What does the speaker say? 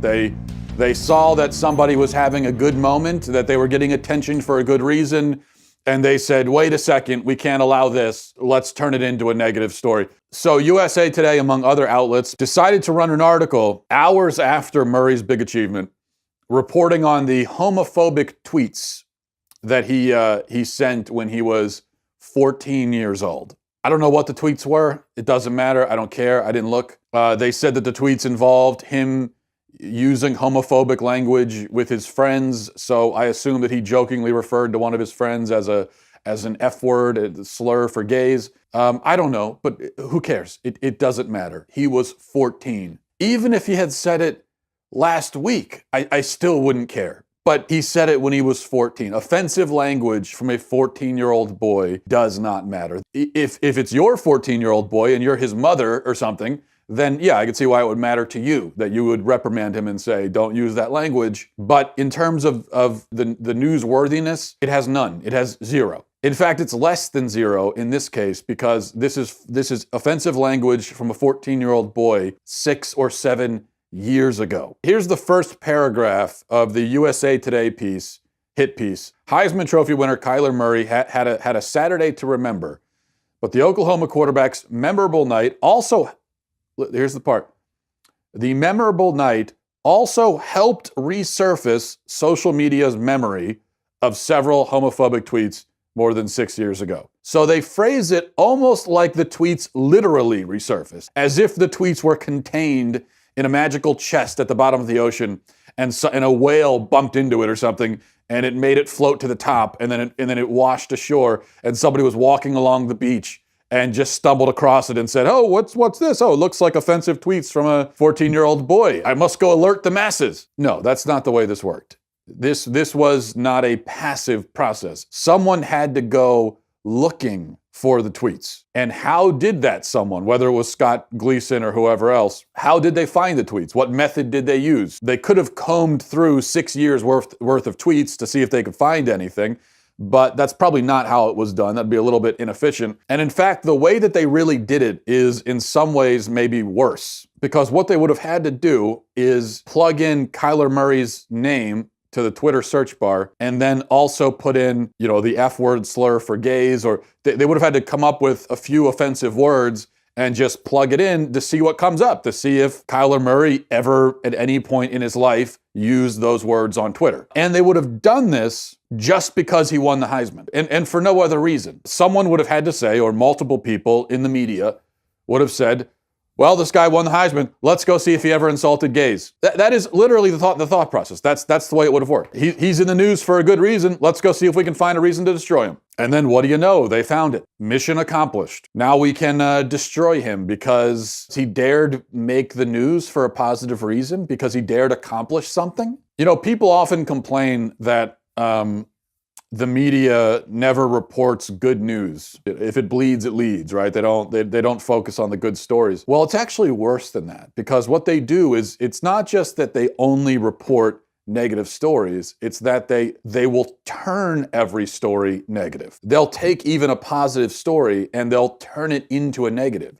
it. They saw that somebody was having a good moment, that they were getting attention for a good reason, and they said, wait a second, we can't allow this. Let's turn it into a negative story. So USA Today, among other outlets, decided to run an article hours after Murray's big achievement, reporting on the homophobic tweets that he sent when he was 14 years old. I don't know what the tweets were. It doesn't matter. I don't care. I didn't look. They said that the tweets involved him using homophobic language with his friends. So I assume that he jokingly referred to one of his friends as an F word, a slur for gays. I don't know, but who cares? It doesn't matter. He was 14. Even if he had said it last week, I still wouldn't care. But he said it when he was 14. Offensive language from a 14-year-old boy does not matter. If it's your 14-year-old boy and you're his mother or something, then yeah, I could see why it would matter to you, that you would reprimand him and say, don't use that language. But in terms of the newsworthiness, it has none. It has zero. In fact, it's less than zero in this case, because this is offensive language from a 14-year-old boy 6 or 7 years ago. Here's the first paragraph of the USA Today hit piece. Heisman Trophy winner Kyler Murray had a Saturday to remember, but the Oklahoma quarterback's memorable night also, here's the part, the memorable night also helped resurface social media's memory of several homophobic tweets more than 6 years ago. So they phrase it almost like the tweets literally resurfaced, as if the tweets were contained in a magical chest at the bottom of the ocean, and a whale bumped into it or something, and it made it float to the top, and then it washed ashore, and somebody was walking along the beach and just stumbled across it and said, oh, what's this? Oh, it looks like offensive tweets from a 14-year-old boy. I must go alert the masses. No, that's not the way this worked. This was not a passive process. Someone had to go looking for the tweets. And how did that someone, whether it was Scott Gleason or whoever else, how did they find the tweets? What method did they use? They could have combed through 6 years worth of tweets to see if they could find anything, but that's probably not how it was done. That'd be a little bit inefficient. And in fact, the way that they really did it is in some ways maybe worse, because what they would have had to do is plug in Kyler Murray's name to the Twitter search bar, and then also put in, the F word slur for gays, or they would have had to come up with a few offensive words and just plug it in to see what comes up, to see if Kyler Murray ever at any point in his life used those words on Twitter. And they would have done this just because he won the Heisman, and for no other reason. Someone would have had to say, or multiple people in the media would have said, well, this guy won the Heisman. Let's go see if he ever insulted gays. That is literally the thought process. That's the way it would have worked. He's in the news for a good reason. Let's go see if we can find a reason to destroy him. And then what do you know? They found it. Mission accomplished. Now we can destroy him because he dared make the news for a positive reason, because he dared accomplish something. People often complain that the media never reports good news. If it bleeds, it leads, right? They don't focus on the good stories. Well, it's actually worse than that, because what they do is, it's not just that they only report negative stories, it's that they will turn every story negative. They'll take even a positive story and they'll turn it into a negative.